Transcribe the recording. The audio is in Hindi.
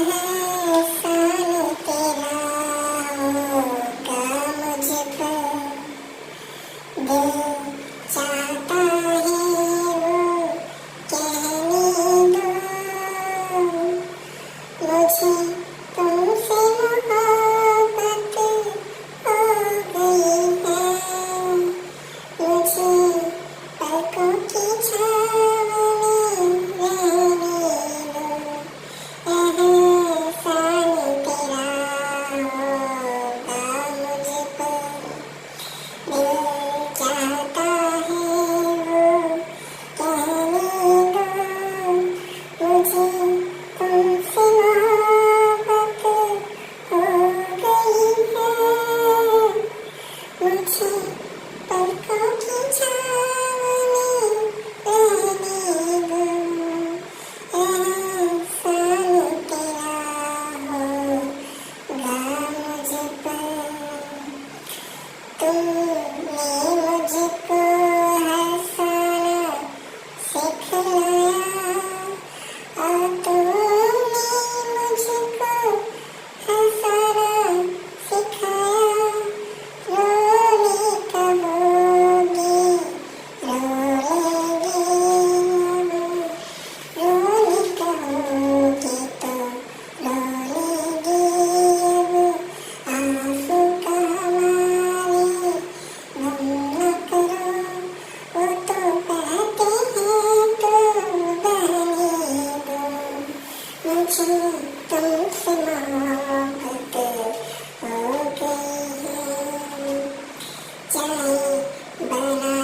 एहसान तेरा होगा मुझ पर, दिल चाहता है वो कहने दो, मुझे तुमसे मोहब्बत हो गई है, मुझे पलकों की छाँव में रहने दो, एहसान तेरा होगा मुझ पर, दिल चाहता है वो कहने दो, मुझे तुमसे मोहब्बत हो गई है, मुझे पलकों की छाँव में रहने दो, एहसान तेरा होगा मुझ पर। तुमने मुझको हंसाना सिखलाया और तुमने मुझको हंसाना सिखाया, रोने कहोगे रो लेंगे अब, रोने कहोगे तो रो लेंगे अब, आंसू का हमारे गम न करो, वो तो बहते हैं तो बहने दो, मुझे तुमसे मोहब्बत हो गई है, चाहे बना